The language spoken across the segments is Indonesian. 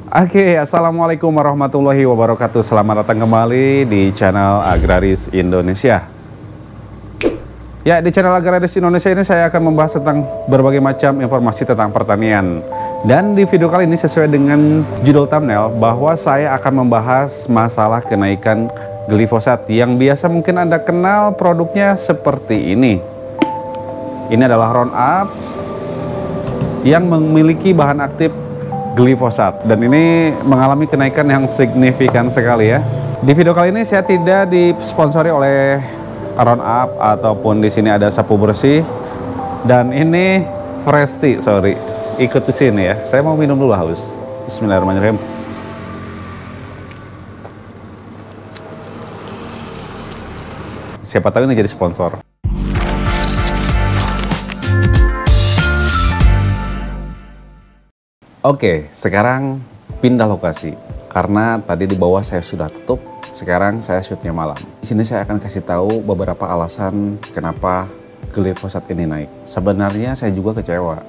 Assalamualaikum warahmatullahi wabarakatuh. Selamat datang kembali di channel Agraris Indonesia. Ya, di channel Agraris Indonesia ini saya akan membahas tentang berbagai macam informasi tentang pertanian. Dan di video kali ini sesuai dengan judul thumbnail bahwa saya akan membahas masalah kenaikan glifosat yang biasa mungkin Anda kenal produknya seperti ini. Ini adalah Roundup yang memiliki bahan aktif glifosat dan ini mengalami kenaikan yang signifikan sekali ya. Di video kali ini saya tidak disponsori oleh Roundup ataupun di sini ada sapu bersih dan ini Fresti, sorry. Ikut di sini ya. Saya mau minum dulu haus. Bismillahirrahmanirrahim. Siapa tahu ini jadi sponsor. Oke, sekarang pindah lokasi. Karena tadi di bawah saya sudah tutup, sekarang saya shootnya malam. Di sini saya akan kasih tahu beberapa alasan kenapa glifosat ini naik. Sebenarnya saya juga kecewa.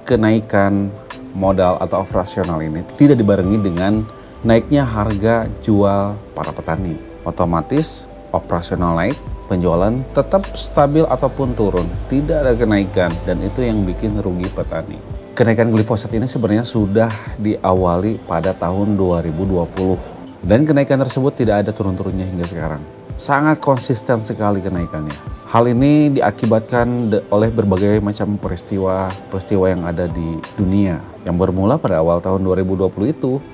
Kenaikan modal atau operasional ini tidak dibarengi dengan naiknya harga jual para petani. Otomatis operasional naik, penjualan tetap stabil ataupun turun. Tidak ada kenaikan dan itu yang bikin rugi petani. Kenaikan glifosat ini sebenarnya sudah diawali pada tahun 2020 dan kenaikan tersebut tidak ada turun-turunnya hingga sekarang. Sangat konsisten sekali kenaikannya. Hal ini diakibatkan oleh berbagai macam peristiwa yang ada di dunia yang bermula pada awal tahun 2020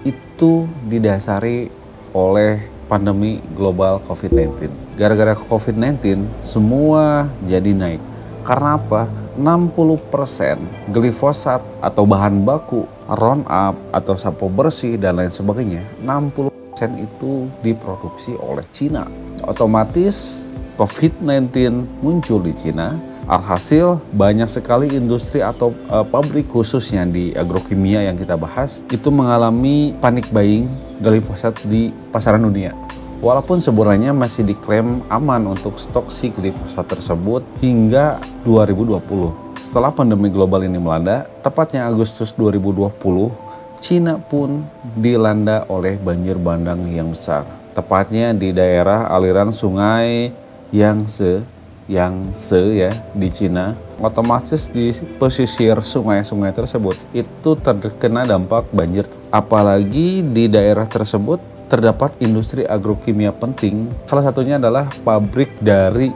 itu didasari oleh pandemi global COVID-19. Gara-gara COVID-19 semua jadi naik. Karena apa? 60% glifosat atau bahan baku Roundup atau sapu bersih dan lain sebagainya, 60% itu diproduksi oleh Cina. Otomatis COVID-19 muncul di Cina. Alhasil banyak sekali industri atau pabrik khususnya di agrokimia yang kita bahas itu mengalami panic buying glifosat di pasaran dunia. Walaupun sebenarnya masih diklaim aman untuk stok si glifosat tersebut hingga 2020. Setelah pandemi global ini melanda, tepatnya Agustus 2020, Cina pun dilanda oleh banjir bandang yang besar. Tepatnya di daerah aliran sungai Yangtze ya di Cina. Otomatis di pesisir sungai-sungai tersebut itu terkena dampak banjir. Apalagi di daerah tersebut terdapat industri agrokimia penting, salah satunya adalah pabrik dari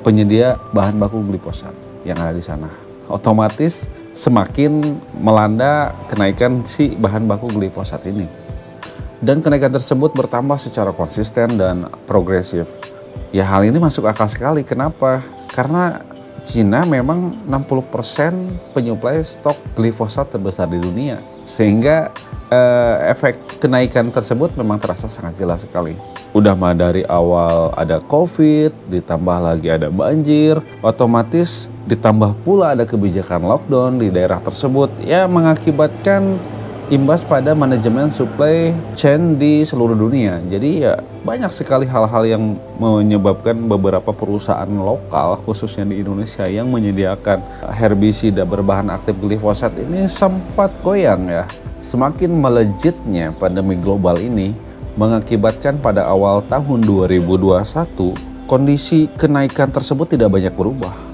penyedia bahan baku glifosat yang ada di sana. Otomatis semakin melanda kenaikan si bahan baku glifosat ini. Dan kenaikan tersebut bertambah secara konsisten dan progresif. Ya hal ini masuk akal sekali. Kenapa? Karena Cina memang 60% penyuplai stok glifosat terbesar di dunia. Sehingga efek kenaikan tersebut memang terasa sangat jelas sekali. Udah mah dari awal ada COVID, ditambah lagi ada banjir, otomatis ditambah pula ada kebijakan lockdown di daerah tersebut, ya mengakibatkan imbas pada manajemen supply chain di seluruh dunia. Jadi ya banyak sekali hal-hal yang menyebabkan beberapa perusahaan lokal khususnya di Indonesia yang menyediakan herbisida berbahan aktif glifosat ini sempat goyang ya. Semakin melejitnya pandemi global ini mengakibatkan pada awal tahun 2021 kondisi kenaikan tersebut tidak banyak berubah.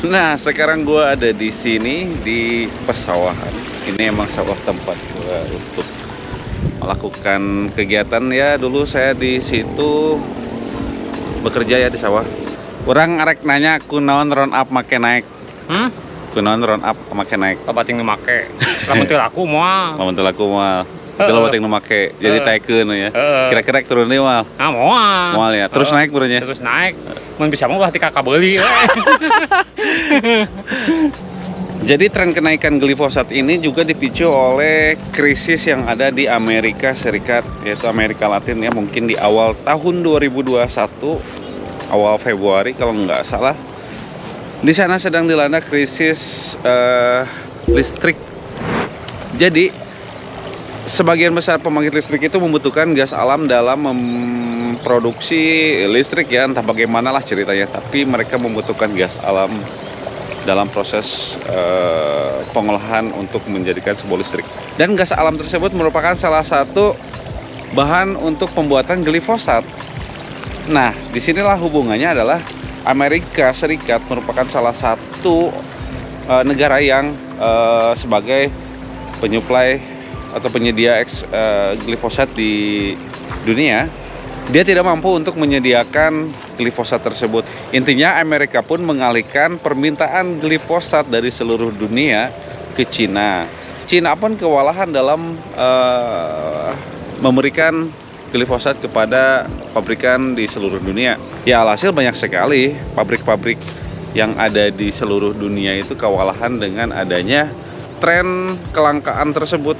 Nah, sekarang gue ada di sini di pesawahan. Ini emang sawah tempat gue untuk melakukan kegiatan ya. Dulu saya di situ bekerja ya di sawah. Orang arek nanya kunaon Roundup make naik. Kunaon Roundup make naik. Bating nu make. Lamun teu laku moal. Lamun teu laku moal. Itu lo bating nu make. Jadi taekeun ya. Kira-kira turun deui moal. Moal. Moal ya. Terus naik benernya. Terus naik. Mun bisa mah ulah ti kakak beuli. Jadi tren kenaikan glifosat ini juga dipicu oleh krisis yang ada di Amerika Serikat, yaitu Amerika Latin ya. Mungkin di awal tahun 2021 awal Februari kalau nggak salah. Di sana sedang dilanda krisis listrik. Jadi sebagian besar pembangkit listrik itu membutuhkan gas alam dalam memproduksi listrik ya, entah bagaimana lah ceritanya. Tapi mereka membutuhkan gas alam dalam proses pengolahan untuk menjadikan sebuah listrik. Dan gas alam tersebut merupakan salah satu bahan untuk pembuatan glifosat. Nah, disinilah hubungannya adalah Amerika Serikat merupakan salah satu negara yang sebagai penyuplai atau penyedia glifosat di dunia. Dia tidak mampu untuk menyediakan glifosat tersebut. Intinya Amerika pun mengalihkan permintaan glifosat dari seluruh dunia ke Cina. Cina pun kewalahan dalam memberikan glifosat kepada pabrikan di seluruh dunia. Ya, alhasil banyak sekali pabrik-pabrik yang ada di seluruh dunia itu kewalahan dengan adanya tren kelangkaan tersebut.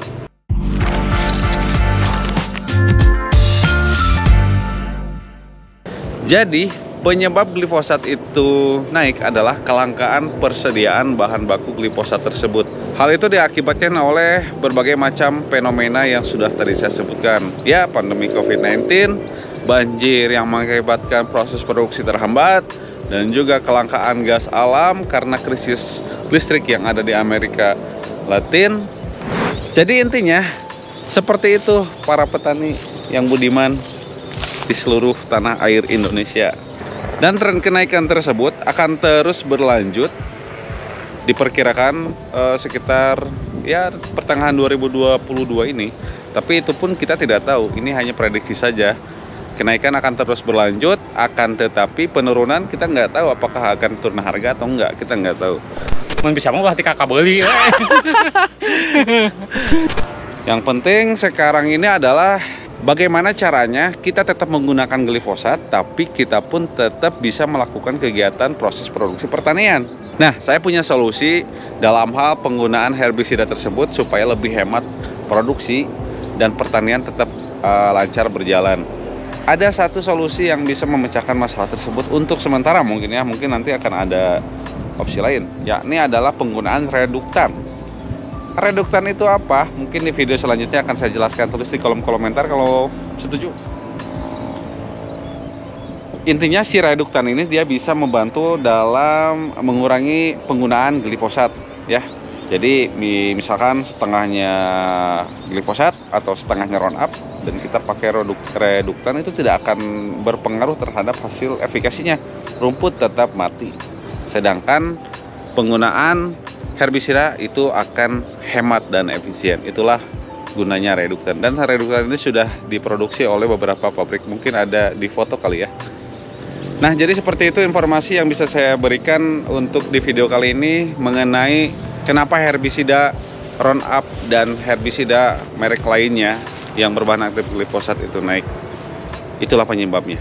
Jadi, penyebab glifosat itu naik adalah kelangkaan persediaan bahan baku glifosat tersebut. Hal itu diakibatkan oleh berbagai macam fenomena yang sudah tadi saya sebutkan. Ya, pandemi COVID-19, banjir yang mengakibatkan proses produksi terhambat, dan juga kelangkaan gas alam karena krisis listrik yang ada di Amerika Latin. Jadi intinya, seperti itu para petani yang budiman di seluruh tanah air Indonesia. Dan tren kenaikan tersebut akan terus berlanjut, diperkirakan sekitar ya pertengahan 2022 ini. Tapi itu pun kita tidak tahu, ini hanya prediksi saja. Kenaikan akan terus berlanjut, akan tetapi penurunan kita nggak tahu apakah akan turun harga atau enggak, kita nggak tahu. Mun bisa mah berarti kakak beli. Yang penting sekarang ini adalah bagaimana caranya kita tetap menggunakan glifosat, tapi kita pun tetap bisa melakukan kegiatan proses produksi pertanian. Nah, saya punya solusi dalam hal penggunaan herbisida tersebut supaya lebih hemat produksi dan pertanian tetap lancar berjalan. Ada satu solusi yang bisa memecahkan masalah tersebut untuk sementara mungkin ya, mungkin nanti akan ada opsi lain, yakni adalah penggunaan reduktan. Reduktan itu apa? Mungkin di video selanjutnya akan saya jelaskan, tulis di kolom komentar kalau setuju. Intinya si reduktan ini dia bisa membantu dalam mengurangi penggunaan glifosat ya. Jadi misalkan setengahnya glifosat atau setengahnya Roundup dan kita pakai reduktan, itu tidak akan berpengaruh terhadap hasil efikasinya. Rumput tetap mati. Sedangkan penggunaan herbisida itu akan hemat dan efisien. Itulah gunanya reduktan. Dan reduktan ini sudah diproduksi oleh beberapa pabrik. Mungkin ada di foto kali ya. Nah, jadi seperti itu informasi yang bisa saya berikan untuk di video kali ini mengenai kenapa herbisida Roundup dan herbisida merek lainnya yang berbahan aktif glifosat itu naik. Itulah penyebabnya.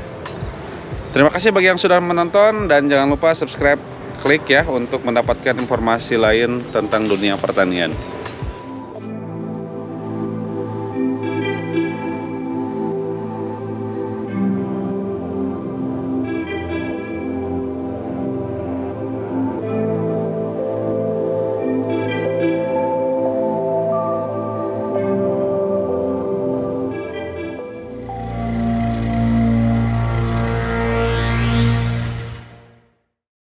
Terima kasih bagi yang sudah menonton dan jangan lupa subscribe, klik ya untuk mendapatkan informasi lain tentang dunia pertanian.